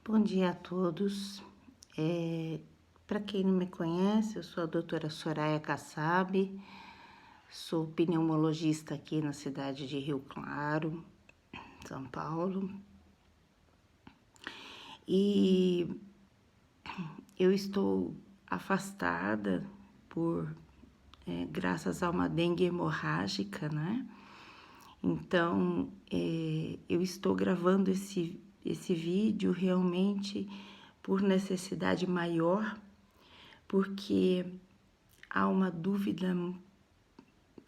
Bom dia a todos. Para quem não me conhece, eu sou a doutora Soraya Kassab, sou pneumologista aqui na cidade de Rio Claro, São Paulo. E eu estou afastada graças a uma dengue hemorrágica, né? Então, eu estou gravando esse vídeo realmente por necessidade maior, porque há uma dúvida,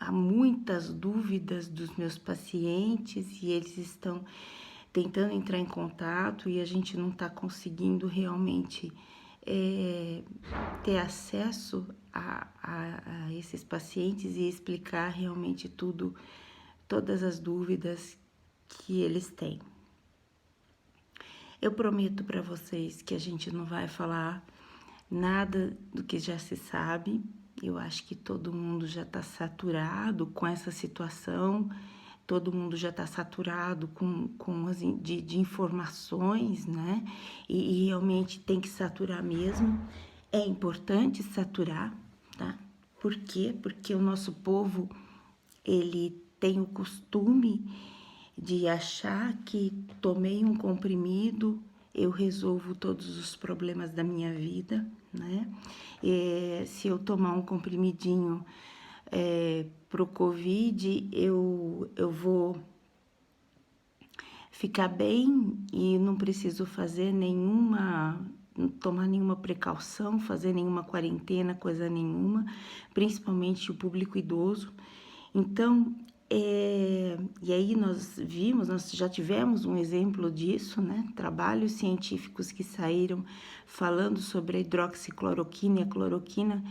há muitas dúvidas dos meus pacientes e eles estão tentando entrar em contato e a gente não está conseguindo realmente ter acesso a esses pacientes e explicar realmente todas as dúvidas que eles têm. Eu prometo para vocês que a gente não vai falar nada do que já se sabe. Eu acho que todo mundo já está saturado com essa situação, todo mundo já está saturado de informações, né? E realmente tem que saturar mesmo. É importante saturar, tá? Por quê? Porque o nosso povo, ele tem o costume de achar que tomei um comprimido, eu resolvo todos os problemas da minha vida, né? Se eu tomar um comprimidinho pro Covid, eu vou ficar bem e não preciso tomar nenhuma precaução, fazer nenhuma quarentena, coisa nenhuma, principalmente o público idoso. Então, e aí nós já tivemos um exemplo disso, né? Trabalhos científicos que saíram falando sobre a hidroxicloroquina e a cloroquina,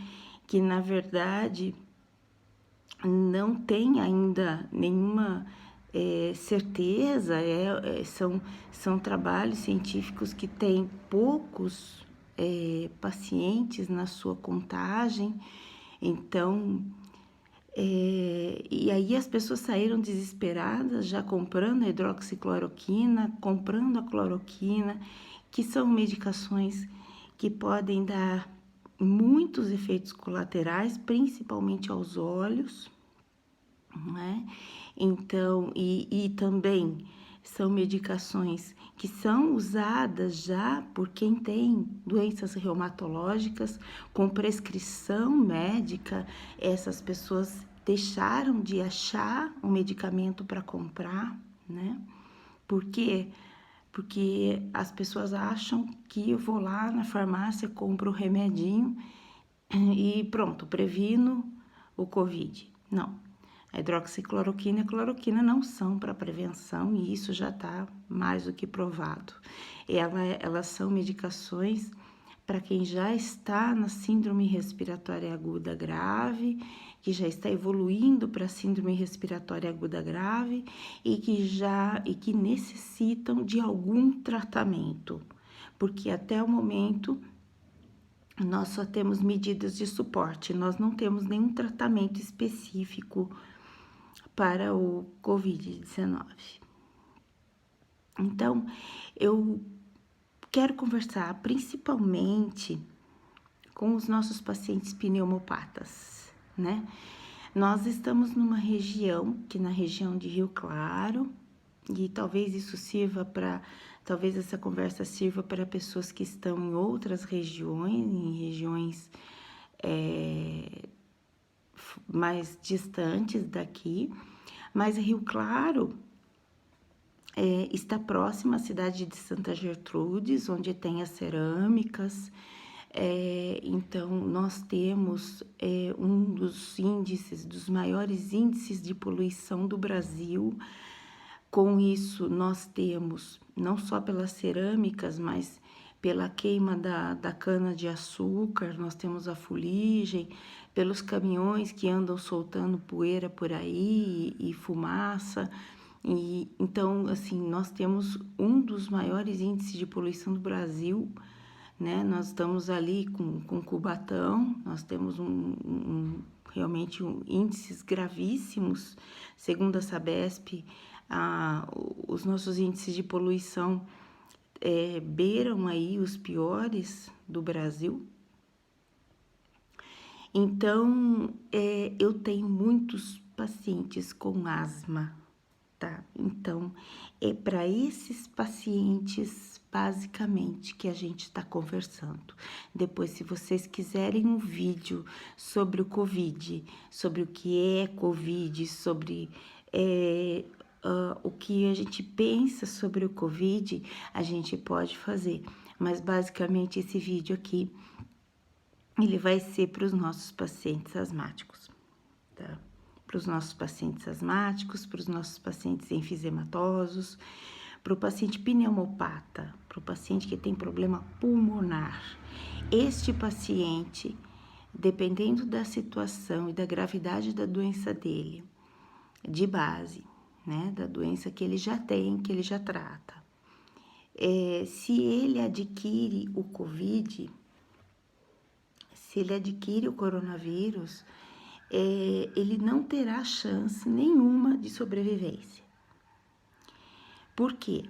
que na verdade não tem ainda nenhuma certeza, são trabalhos científicos que têm poucos pacientes na sua contagem, então... e aí as pessoas saíram desesperadas, já comprando a hidroxicloroquina, comprando a cloroquina, que são medicações que podem dar muitos efeitos colaterais, principalmente aos olhos, né? Então, e também são medicações que são usadas já por quem tem doenças reumatológicas com prescrição médica. Essas pessoas deixaram de achar um medicamento para comprar, né? Por quê? Porque as pessoas acham que eu vou lá na farmácia, compro o remedinho e pronto, previno o Covid. Não. A hidroxicloroquina e a cloroquina não são para prevenção e isso já está mais do que provado. Elas são medicações para quem já está na síndrome respiratória aguda grave, que já está evoluindo para síndrome respiratória aguda grave e que necessitam de algum tratamento, porque até o momento nós só temos medidas de suporte, nós não temos nenhum tratamento específico para o Covid-19. Então, eu quero conversar principalmente com os nossos pacientes pneumopatas, né? Nós estamos numa região, na região de Rio Claro, e talvez essa conversa sirva para pessoas que estão em outras regiões, em regiões mais distantes daqui, mas Rio Claro está próxima à cidade de Santa Gertrudes, onde tem as cerâmicas. Então, nós temos um dos maiores índices de poluição do Brasil. Com isso, nós temos, não só pelas cerâmicas, mas pela queima da cana-de-açúcar, nós temos a fuligem, pelos caminhões que andam soltando poeira por aí e fumaça. Então, assim, nós temos um dos maiores índices de poluição do Brasil, né? Nós estamos ali com Cubatão, nós temos realmente índices gravíssimos, segundo a Sabesp, os nossos índices de poluição beiram aí os piores do Brasil. Então, eu tenho muitos pacientes com asma, tá? Então, é para esses pacientes, basicamente, que a gente está conversando. Depois, se vocês quiserem um vídeo sobre o Covid, sobre o que é Covid, sobre o que a gente pensa sobre o Covid, a gente pode fazer. Mas, basicamente, esse vídeo aqui, ele vai ser para os nossos pacientes asmáticos, tá? Para os nossos pacientes asmáticos, para os nossos pacientes enfisematosos, para o paciente pneumopata, para o paciente que tem problema pulmonar. Este paciente, dependendo da situação e da gravidade da doença dele, de base, né, da doença que ele já tem, que ele já trata, se ele adquire o Covid, se ele adquire o coronavírus, ele não terá chance nenhuma de sobrevivência. Por quê?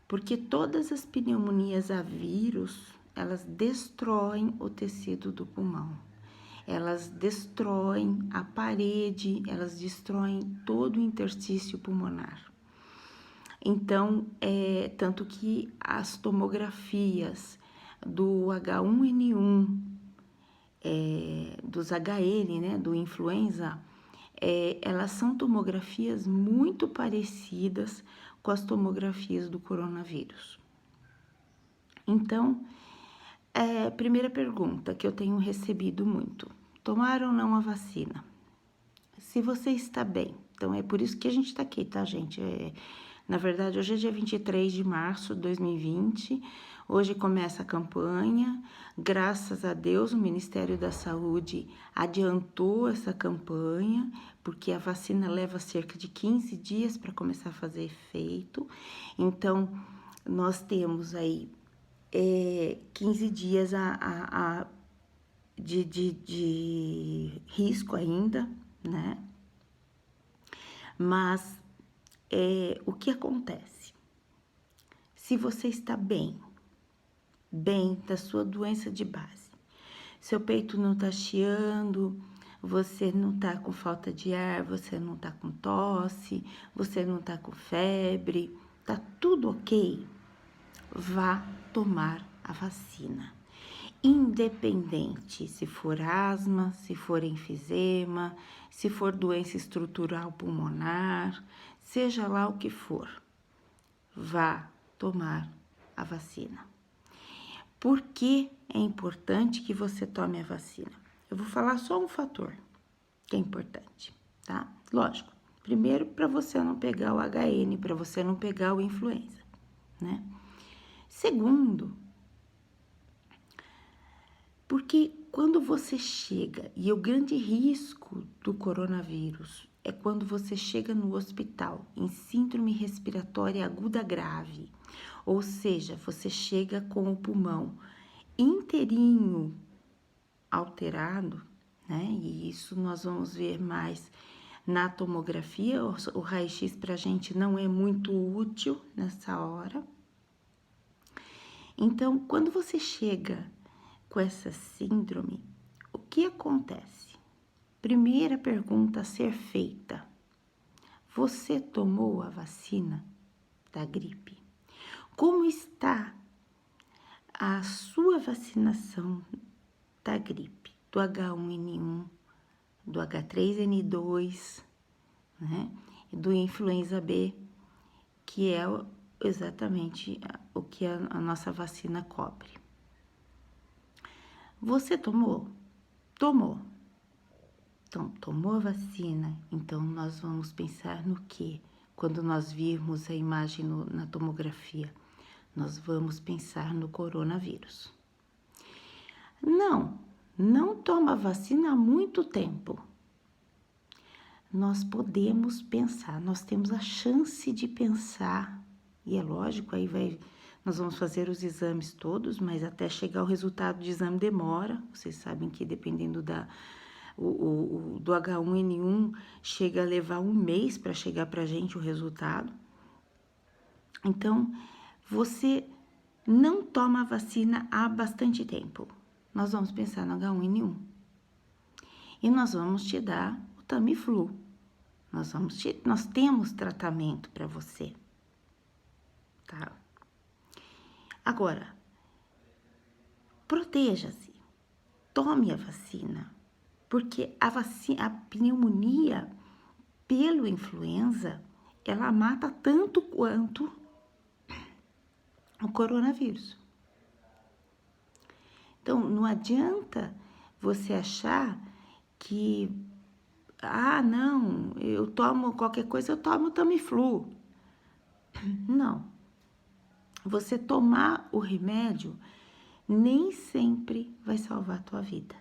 Porque todas as pneumonias a vírus, elas destroem o tecido do pulmão. Elas destroem a parede, elas destroem todo o interstício pulmonar. Então, tanto que as tomografias do H1N1, dos HN, né, do influenza, elas são tomografias muito parecidas com as tomografias do coronavírus. Então, primeira pergunta que eu tenho recebido muito: tomar ou não a vacina? Se você está bem, então é por isso que a gente está aqui, tá, gente? Na verdade, hoje é dia 23 de março de 2020, hoje começa a campanha. Graças a Deus, o Ministério da Saúde adiantou essa campanha, porque a vacina leva cerca de 15 dias para começar a fazer efeito. Então, nós temos aí 15 dias de risco ainda, né? Mas o que acontece? Se você está bem da sua doença de base, seu peito não tá chiando, você não tá com falta de ar, você não tá com tosse, você não tá com febre, tá tudo ok, vá tomar a vacina. Independente se for asma, se for enfisema, se for doença estrutural pulmonar, seja lá o que for, vá tomar a vacina. Por que é importante que você tome a vacina? Eu vou falar só um fator que é importante, tá? Lógico, primeiro para você não pegar o HN, para você não pegar o influenza, né? Segundo, porque quando você chega, e o grande risco do coronavírus é quando você chega no hospital em síndrome respiratória aguda grave, ou seja, você chega com o pulmão inteirinho alterado, né? E isso nós vamos ver mais na tomografia. O raio-x para a gente não é muito útil nessa hora. Então, quando você chega com essa síndrome, o que acontece? Primeira pergunta a ser feita: você tomou a vacina da gripe? Como está a sua vacinação da gripe, do H1N1, do H3N2, né? E do influenza B, que é exatamente o que a nossa vacina cobre. Você tomou? Tomou. Então, tomou a vacina, então nós vamos pensar no quê? Quando nós virmos a imagem na tomografia, nós vamos pensar no coronavírus. Não toma vacina há muito tempo. Nós podemos pensar, nós temos a chance de pensar, e é lógico, nós vamos fazer os exames todos, mas até chegar o resultado de exame demora. Vocês sabem que dependendo do H1N1 chega a levar um mês para chegar para a gente o resultado. Então, você não toma a vacina há bastante tempo, nós vamos pensar no H1N1 e nós vamos te dar o Tamiflu. Nós temos tratamento para você, tá? Agora, proteja-se, tome a vacina, porque a pneumonia pelo influenza, ela mata tanto quanto o coronavírus. Então, não adianta você achar que, não, eu tomo qualquer coisa, eu tomo Tamiflu. Não. Você tomar o remédio nem sempre vai salvar a tua vida,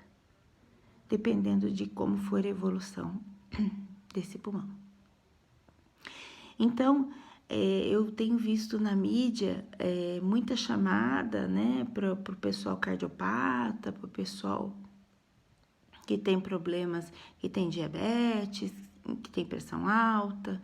dependendo de como for a evolução desse pulmão. Então, eu tenho visto na mídia muita chamada, né, para o pessoal cardiopata, para o pessoal que tem problemas, que tem diabetes, que tem pressão alta,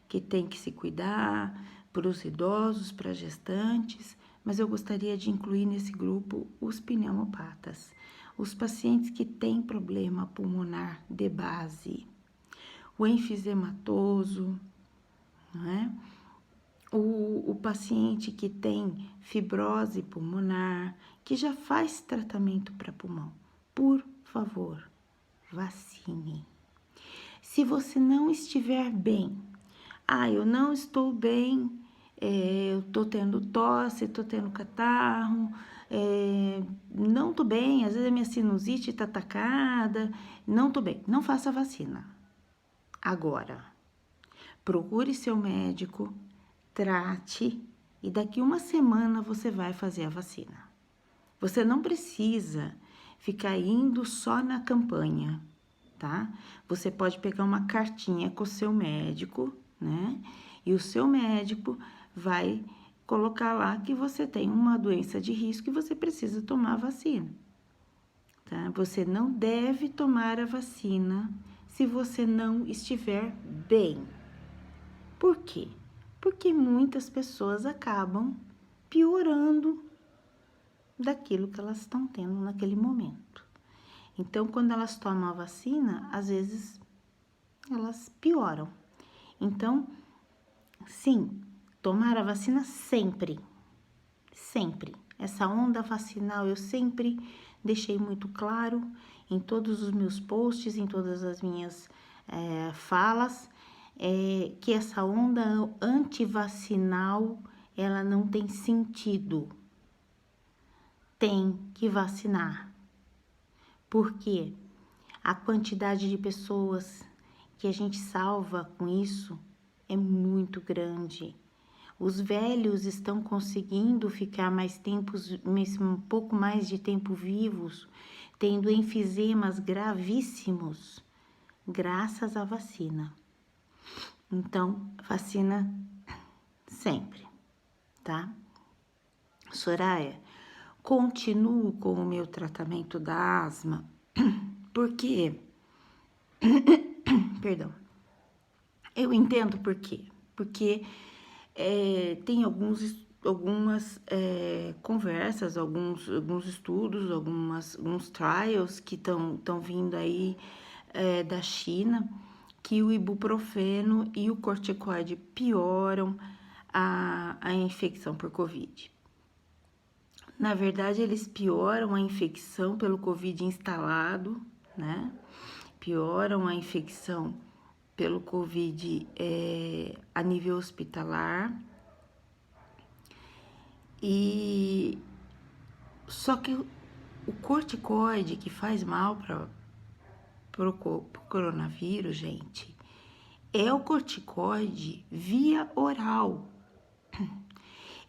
que tem que se cuidar, para os idosos, para gestantes, mas eu gostaria de incluir nesse grupo os pneumopatas, os pacientes que têm problema pulmonar de base, o enfisematoso, não é? O paciente que tem fibrose pulmonar, que já faz tratamento para pulmão, por favor, vacine. Se você não estiver bem, eu não estou bem, eu tô tendo tosse, tô tendo catarro, não tô bem, às vezes a minha sinusite tá atacada, não tô bem, não faça vacina. Agora, procure seu médico, trate e daqui uma semana você vai fazer a vacina. Você não precisa ficar indo só na campanha, tá? Você pode pegar uma cartinha com o seu médico, né? E o seu médico vai colocar lá que você tem uma doença de risco e você precisa tomar a vacina, tá? Você não deve tomar a vacina se você não estiver bem. Por quê? Porque muitas pessoas acabam piorando daquilo que elas estão tendo naquele momento. Então, quando elas tomam a vacina, às vezes elas pioram. Então, sim, tomar a vacina sempre, sempre. Essa onda vacinal eu sempre deixei muito claro em todos os meus posts, em todas as minhas falas, que essa onda antivacinal, ela não tem sentido. Tem que vacinar. Porque a quantidade de pessoas que a gente salva com isso é muito grande. Os velhos estão conseguindo ficar um pouco mais de tempo vivos, tendo enfisemas gravíssimos, graças à vacina. Então, vacina sempre, tá? Soraya, continuo com o meu tratamento da asma, porque, perdão, eu entendo por quê, porque tem algumas conversas, alguns estudos, alguns trials que estão vindo aí da China, que o ibuprofeno e o corticoide pioram a infecção por Covid. Na verdade, eles pioram a infecção pelo Covid instalado, né? Pioram a infecção pelo Covid a nível hospitalar. E só que o corticoide que faz mal pro coronavírus, gente, é o corticoide via oral.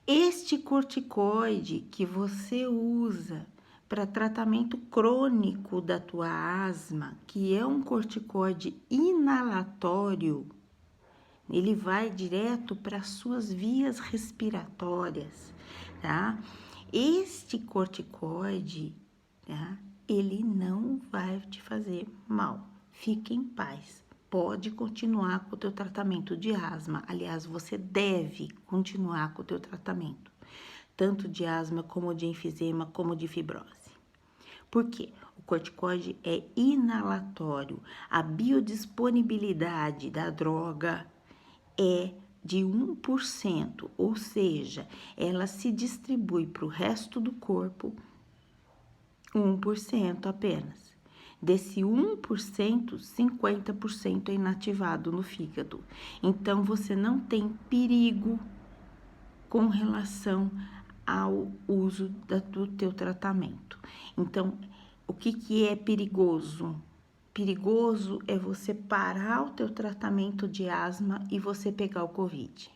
Este corticoide que você usa para tratamento crônico da tua asma, que é um corticoide inalatório, ele vai direto para as suas vias respiratórias, tá? Este corticoide, tá? Ele não vai te fazer mal. Fique em paz. Pode continuar com o teu tratamento de asma. Aliás, você deve continuar com o teu tratamento, tanto de asma, como de enfisema, como de fibrose. Por quê? O corticoide é inalatório. A biodisponibilidade da droga é de 1%, ou seja, ela se distribui para o resto do corpo 1% apenas. Desse 1%, 50% é inativado no fígado. Então, você não tem perigo com relação ao uso do teu tratamento. Então, o que é perigoso? Perigoso é você parar o teu tratamento de asma e você pegar o Covid.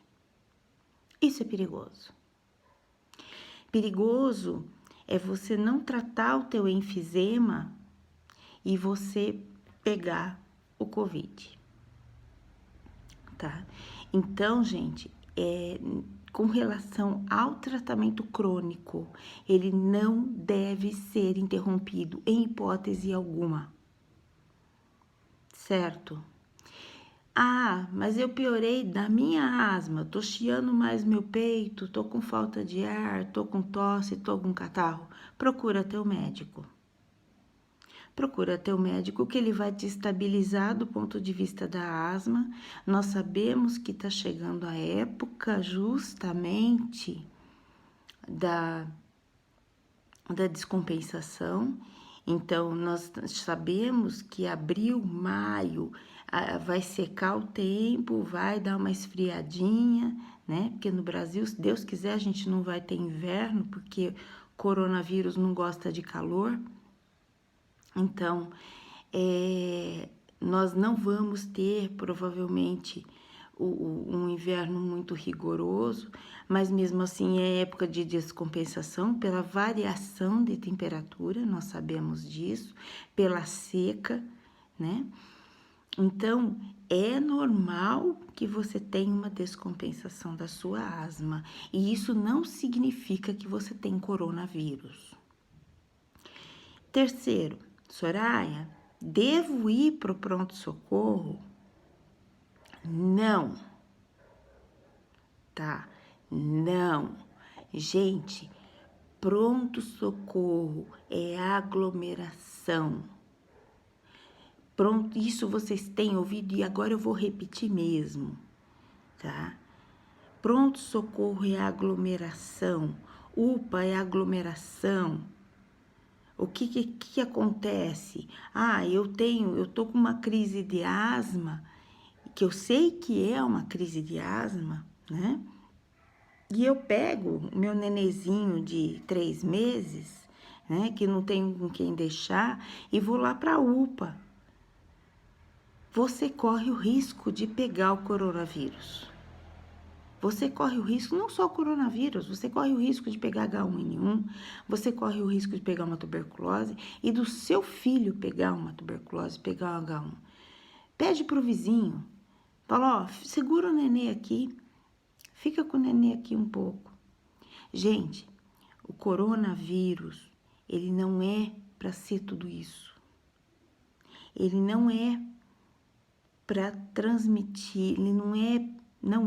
Isso é perigoso. Perigoso é você não tratar o teu enfisema e você pegar o Covid, tá? Então, gente, com relação ao tratamento crônico, ele não deve ser interrompido em hipótese alguma, certo? Ah, mas eu piorei da minha asma, tô chiando mais meu peito, tô com falta de ar, tô com tosse, tô com catarro. Procura teu médico. Procura teu médico que ele vai te estabilizar do ponto de vista da asma. Nós sabemos que tá chegando a época justamente da descompensação. Então, nós sabemos que abril, maio, vai secar o tempo, vai dar uma esfriadinha, né? Porque no Brasil, se Deus quiser, a gente não vai ter inverno, porque coronavírus não gosta de calor. Então, nós não vamos ter, provavelmente, um inverno muito rigoroso, mas mesmo assim é época de descompensação pela variação de temperatura, nós sabemos disso, pela seca, né? Então, é normal que você tenha uma descompensação da sua asma, e isso não significa que você tem coronavírus. Terceiro, Soraya, devo ir para o pronto-socorro? Não. Tá? Não. Gente, pronto-socorro é aglomeração. Pronto, isso vocês têm ouvido e agora eu vou repetir mesmo, tá? Pronto-socorro é aglomeração. UPA é aglomeração. O que acontece? Ah, eu tô com uma crise de asma, que eu sei que é uma crise de asma, né? E eu pego o meu nenezinho de 3 meses, né? Que não tenho com quem deixar, e vou lá para a UPA. Você corre o risco de pegar o coronavírus. Você corre o risco, não só o coronavírus, você corre o risco de pegar H1N1, você corre o risco de pegar uma tuberculose e do seu filho pegar uma tuberculose, pegar um H1. Pede pro vizinho, fala, ó, segura o nenê aqui, fica com o nenê aqui um pouco. Gente, o coronavírus, ele não é para ser tudo isso. Ele não é para transmitir, ele não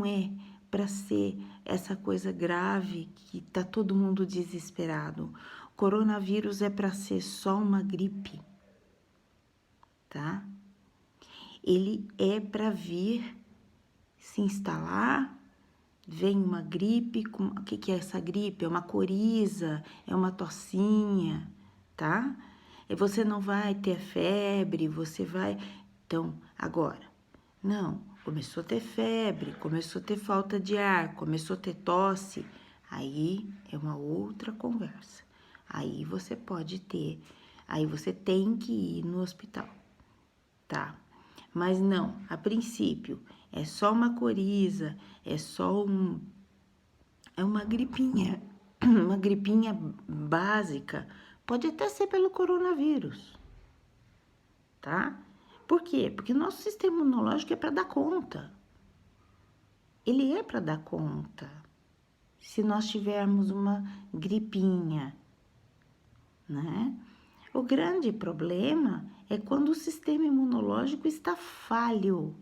é para ser essa coisa grave que tá todo mundo desesperado. O coronavírus é para ser só uma gripe, tá? Ele é para vir se instalar, vem uma gripe, o que é essa gripe? É uma coriza, é uma tossinha, tá? E você não vai ter febre, você vai... Então, agora, não, começou a ter febre, começou a ter falta de ar, começou a ter tosse, aí é uma outra conversa. Aí você pode ter, aí você tem que ir no hospital, tá? Mas não, a princípio, é só uma coriza, é só uma gripinha, uma gripinha básica, pode até ser pelo coronavírus, tá? Por quê? Porque nosso sistema imunológico é para dar conta. Ele é para dar conta. Se nós tivermos uma gripinha, né? O grande problema é quando o sistema imunológico está falho,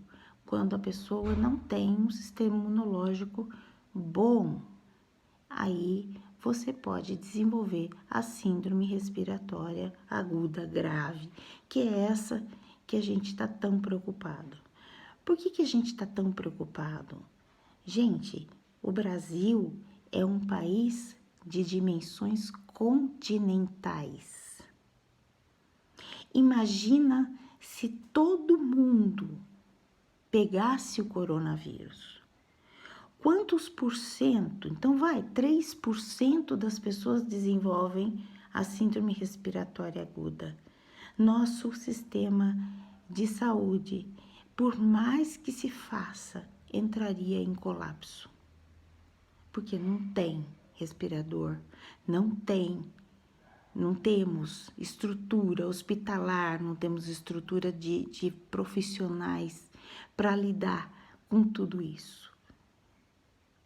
quando a pessoa não tem um sistema imunológico bom. Aí você pode desenvolver a síndrome respiratória aguda grave, que é essa que a gente está tão preocupado. Por que a gente está tão preocupado? Gente, o Brasil é um país de dimensões continentais. Imagina se todo mundo pegasse o coronavírus. Quantos por cento? Então 3% das pessoas desenvolvem a síndrome respiratória aguda. Nosso sistema de saúde, por mais que se faça, entraria em colapso. Porque não tem respirador, não temos estrutura hospitalar, não temos estrutura de profissionais para lidar com tudo isso.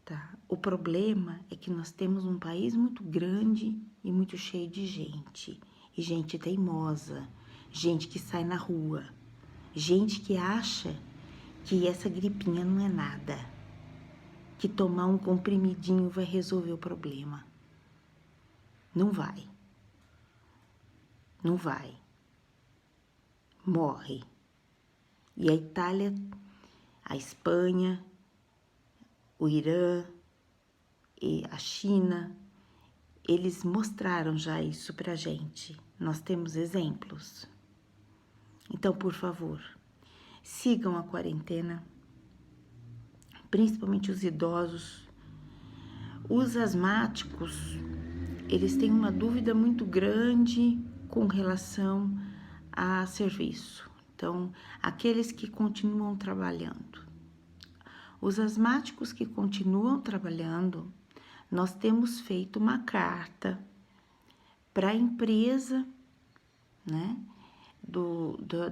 Tá? O problema é que nós temos um país muito grande e muito cheio de gente. E gente teimosa, gente que sai na rua, gente que acha que essa gripinha não é nada, que tomar um comprimidinho vai resolver o problema. Não vai. Não vai. Morre. E a Itália, a Espanha, o Irã e a China, eles mostraram já isso pra gente. Nós temos exemplos. Então, por favor, sigam a quarentena, principalmente os idosos. Os asmáticos, eles têm uma dúvida muito grande com relação a serviço. Então, aqueles que continuam trabalhando. Os asmáticos que continuam trabalhando, nós temos feito uma carta para a empresa, né,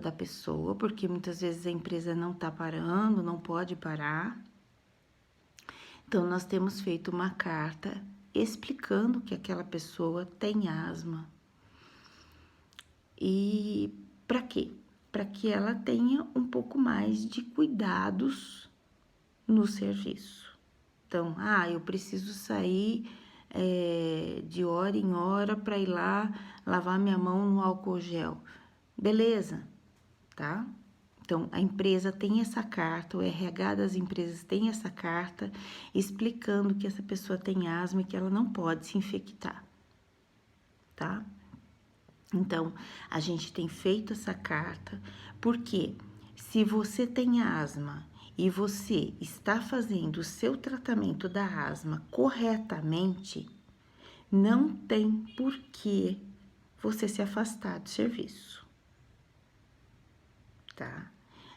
da pessoa, porque muitas vezes a empresa não está parando, não pode parar. Então, nós temos feito uma carta explicando que aquela pessoa tem asma. E para quê? Para que ela tenha um pouco mais de cuidados no serviço. Então, eu preciso sair de hora em hora para ir lá lavar minha mão no álcool gel. Beleza, tá? Então, a empresa tem essa carta, o RH das empresas tem essa carta explicando que essa pessoa tem asma e que ela não pode se infectar, tá? Então, a gente tem feito essa carta, porque se você tem asma e você está fazendo o seu tratamento da asma corretamente, não tem por que você se afastar do serviço, tá?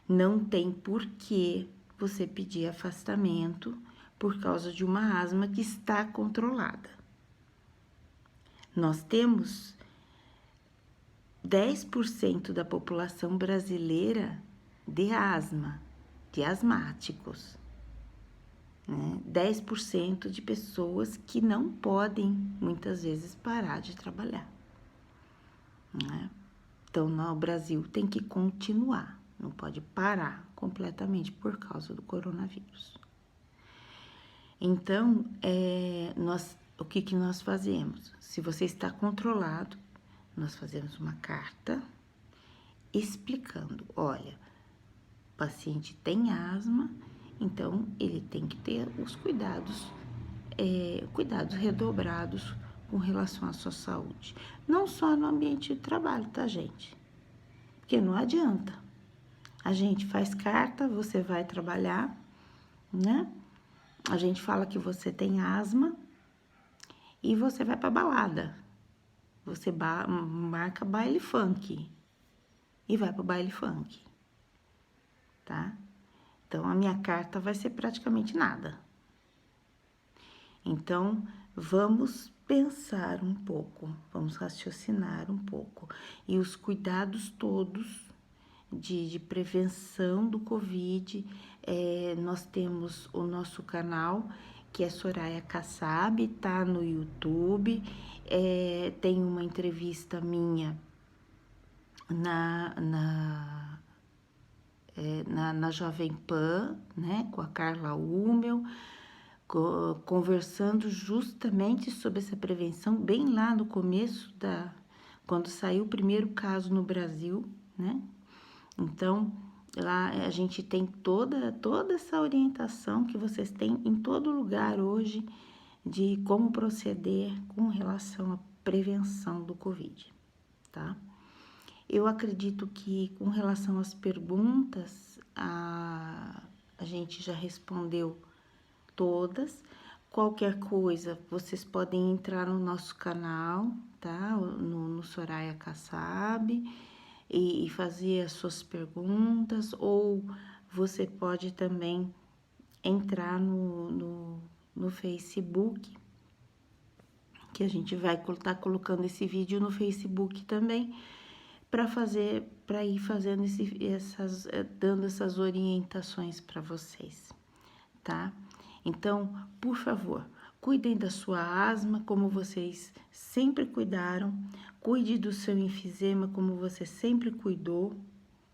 Não tem por que você pedir afastamento por causa de uma asma que está controlada. Nós temos 10% da população brasileira de asma, de asmáticos, né? 10% de pessoas que não podem, muitas vezes, parar de trabalhar, né? Então, no Brasil tem que continuar, não pode parar completamente por causa do coronavírus. Então, o que nós fazemos? Se você está controlado, nós fazemos uma carta explicando, olha, o paciente tem asma, então ele tem que ter os cuidados redobrados com relação à sua saúde. Não só no ambiente de trabalho, tá, gente? Porque não adianta. A gente faz carta, você vai trabalhar, né? A gente fala que você tem asma e você vai pra balada. Você marca baile funk e vai pro baile funk, tá? Então, a minha carta vai ser praticamente nada. Então, vamos pensar um pouco, vamos raciocinar um pouco. E os cuidados todos de prevenção do Covid, nós temos o nosso canal, que é Soraya Kassab, tá no YouTube. Tem uma entrevista minha na Jovem Pan, né, com a Carla Hummel. conversando justamente sobre essa prevenção, bem lá no começo quando saiu o primeiro caso no Brasil, né? Então, lá a gente tem toda essa orientação que vocês têm em todo lugar hoje de como proceder com relação à prevenção do Covid, tá? Eu acredito que com relação às perguntas, a gente já respondeu todas. Qualquer coisa, vocês podem entrar no nosso canal, tá? No Soraya Kassab e fazer as suas perguntas, ou você pode também entrar no Facebook, que a gente vai estar colocando esse vídeo no Facebook também, para ir fazendo dando essas orientações para vocês, tá? Então, por favor, cuidem da sua asma como vocês sempre cuidaram, cuide do seu enfisema como você sempre cuidou,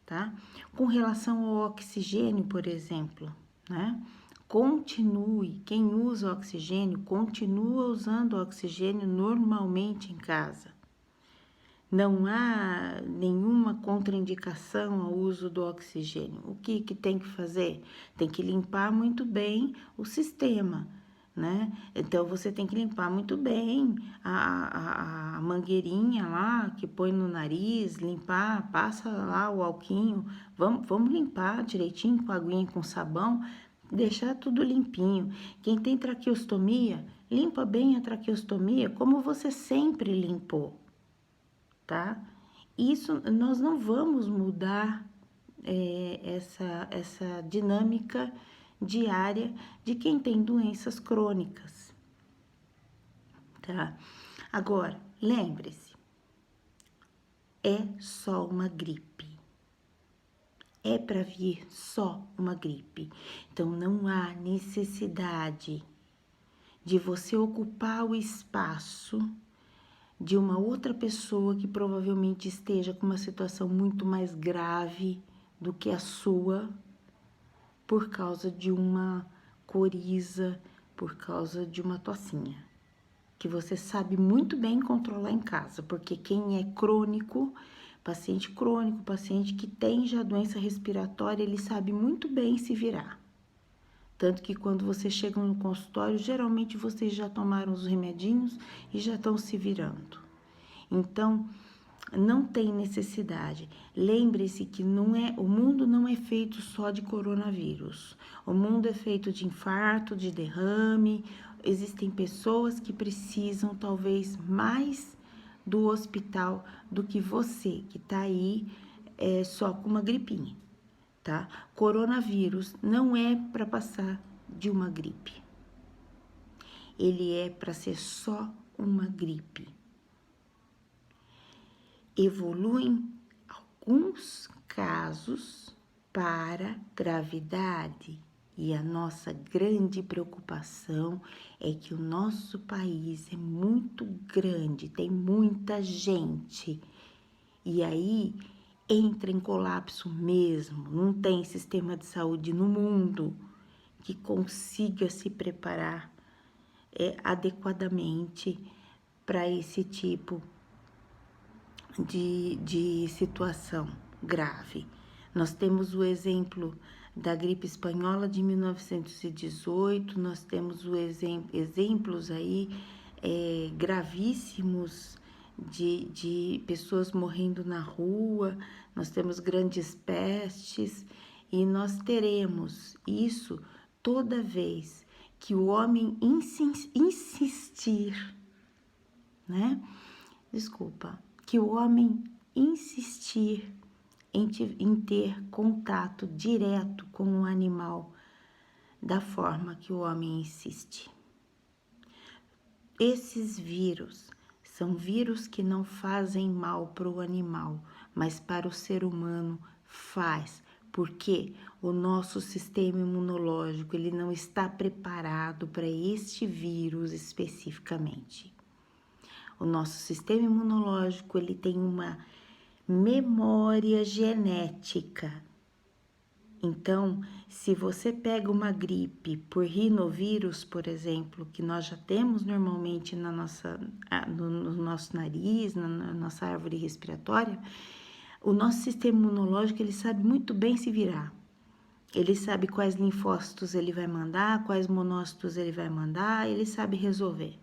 tá? Com relação ao oxigênio, por exemplo, né? Continue, quem usa oxigênio, continua usando oxigênio normalmente em casa. Não há nenhuma contraindicação ao uso do oxigênio. O que tem que fazer? Tem que limpar muito bem o sistema, né? Então, você tem que limpar muito bem a mangueirinha lá, que põe no nariz, limpar, passa lá o alquinho. Vamos limpar direitinho com aguinha, com sabão, deixar tudo limpinho. Quem tem traqueostomia, limpa bem a traqueostomia como você sempre limpou, tá? Isso, nós não vamos mudar essa dinâmica diária de quem tem doenças crônicas, tá? Agora, lembre-se, é só uma gripe. É para vir só uma gripe. Então, não há necessidade de você ocupar o espaço de uma outra pessoa que provavelmente esteja com uma situação muito mais grave do que a sua, por causa de uma coriza, por causa de uma tocinha, que você sabe muito bem controlar em casa, porque quem é crônico, paciente que tem já doença respiratória, ele sabe muito bem se virar. Tanto que quando vocês chegam no consultório, geralmente vocês já tomaram os remedinhos e já estão se virando. Então, não tem necessidade. Lembre-se que o mundo não é feito só de coronavírus. O mundo é feito de infarto, de derrame. Existem pessoas que precisam talvez mais do hospital do que você, que tá aí só com uma gripinha, tá? Coronavírus não é para passar de uma gripe. Ele é para ser só uma gripe. Evoluem alguns casos para gravidade, e a nossa grande preocupação é que o nosso país é muito grande, tem muita gente, e aí entra em colapso mesmo. Não tem sistema de saúde no mundo que consiga se preparar adequadamente para esse tipo de situação grave. Nós temos o exemplo da gripe espanhola de 1918, nós temos exemplos aí gravíssimos de pessoas morrendo na rua, nós temos grandes pestes, e nós teremos isso toda vez que o homem insistir, né? Que o homem insistir em ter contato direto com o animal da forma que o homem insiste. Esses vírus são vírus que não fazem mal para o animal, mas para o ser humano faz, porque o nosso sistema imunológico ele não está preparado para este vírus especificamente. O nosso sistema imunológico ele tem uma memória genética. Então, se você pega uma gripe por rinovírus, por exemplo, que nós já temos normalmente no nosso nariz, na nossa árvore respiratória, o nosso sistema imunológico, ele sabe muito bem se virar. Ele sabe quais linfócitos ele vai mandar, quais monócitos ele vai mandar, ele sabe resolver.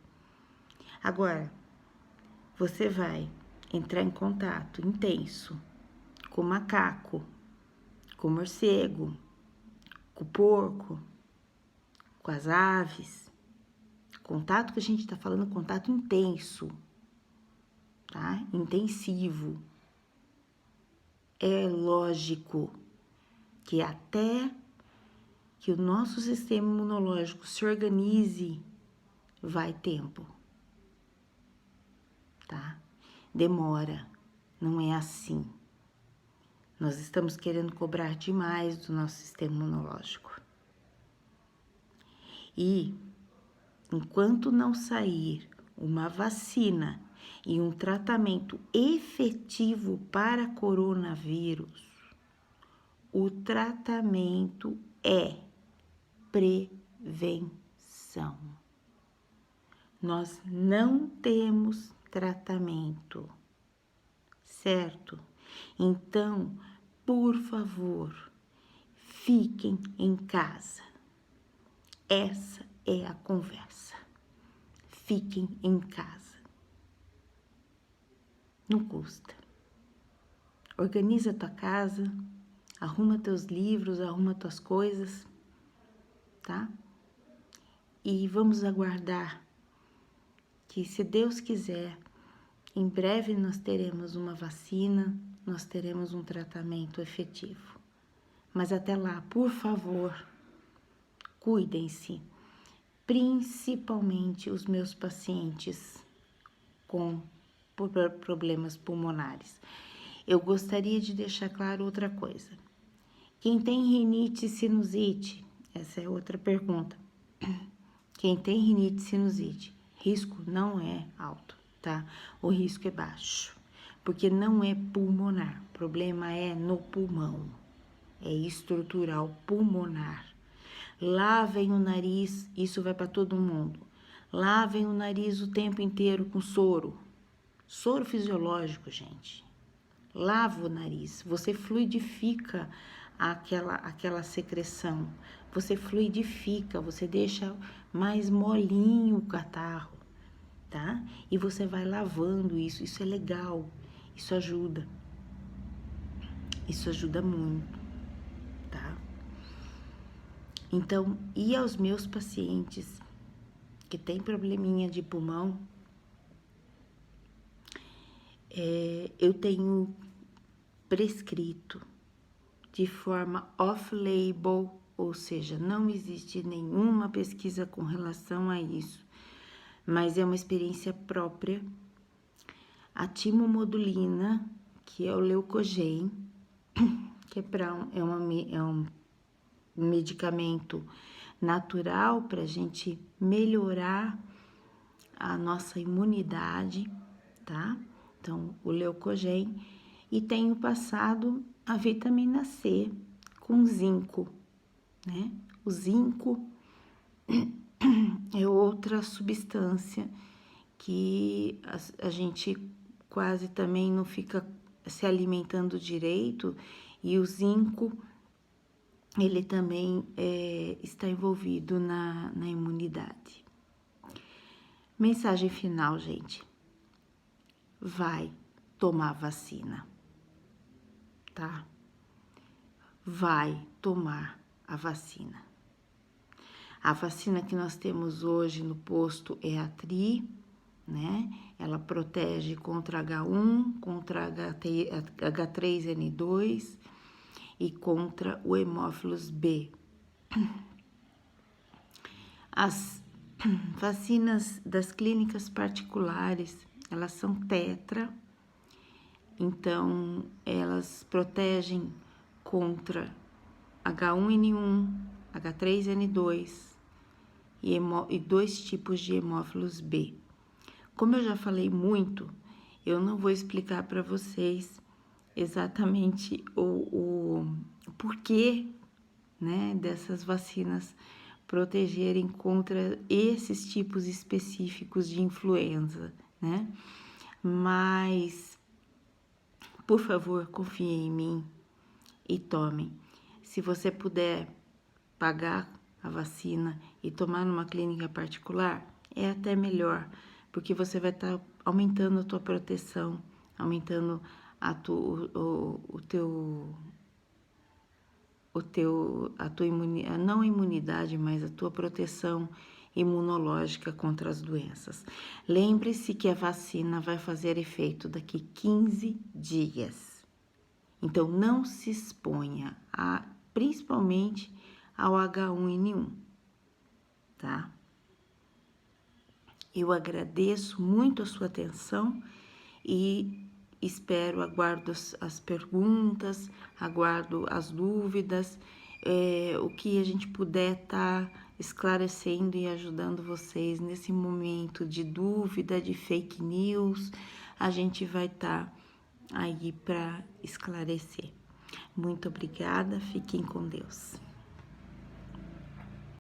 Agora, você vai entrar em contato intenso com o macaco, com o morcego, com o porco, com as aves. Contato que a gente tá falando, contato intenso, tá? Intensivo. É lógico que até que o nosso sistema imunológico se organize, vai tempo, tá? Demora, não é assim. Nós estamos querendo cobrar demais do nosso sistema imunológico. E enquanto não sair uma vacina e um tratamento efetivo para coronavírus, o tratamento é prevenção. Nós não temos tratamento, certo? Então, por favor, fiquem em casa. Essa é a conversa. Fiquem em casa. Não custa. Organiza tua casa, arruma teus livros, arruma tuas coisas, tá? E vamos aguardar que, se Deus quiser, em breve nós teremos uma vacina, nós teremos um tratamento efetivo. Mas até lá, por favor, cuidem-se, principalmente os meus pacientes com problemas pulmonares. Eu gostaria de deixar claro outra coisa. Quem tem rinite e sinusite, essa é outra pergunta. Quem tem rinite e sinusite, risco não é alto, tá? O risco é baixo, porque não é pulmonar, o problema é no pulmão, é estrutural pulmonar. Lavem o nariz, isso vai para todo mundo. Lavem o nariz o tempo inteiro com soro fisiológico, gente. Lava o nariz, você fluidifica aquela secreção, você fluidifica, você deixa mais molinho o catarro, tá? E você vai lavando isso é legal, isso ajuda muito, tá? Então, e aos meus pacientes que tem probleminha de pulmão, eu tenho prescrito de forma off-label, ou seja, não existe nenhuma pesquisa com relação a isso, mas é uma experiência própria, a timomodulina, que é o Leucogen, que é um medicamento natural para a gente melhorar a nossa imunidade, tá? Então, o Leucogen, e tenho passado a vitamina C com zinco, né? O zinco é outra substância que a gente quase também não fica se alimentando direito, e o zinco, ele também está envolvido na imunidade. Mensagem final, gente. Vai tomar vacina, tá? Vai tomar a vacina. A vacina que nós temos hoje no posto é a Tri, né? Ela protege contra H1, contra H3N2 e contra o hemófilos B. As vacinas das clínicas particulares, elas são tetra, então elas protegem contra H1N1, H3N2 e 2 tipos de hemófilos B. Como eu já falei muito, eu não vou explicar para vocês exatamente o porquê né, dessas vacinas protegerem contra esses tipos específicos de influenza, né? Mas, por favor, confiem em mim e tomem. Se você puder pagar a vacina e tomar numa clínica particular, é até melhor, porque você vai estar aumentando a tua proteção, aumentando a não imunidade, mas a tua proteção imunológica contra as doenças. Lembre-se que a vacina vai fazer efeito daqui 15 dias. Então, não se exponha, principalmente ao H1N1, tá? Eu agradeço muito a sua atenção e aguardo as perguntas, aguardo as dúvidas, o que a gente puder estar esclarecendo e ajudando vocês nesse momento de dúvida, de fake news, a gente vai estar aí para esclarecer. Muito obrigada, fiquem com Deus.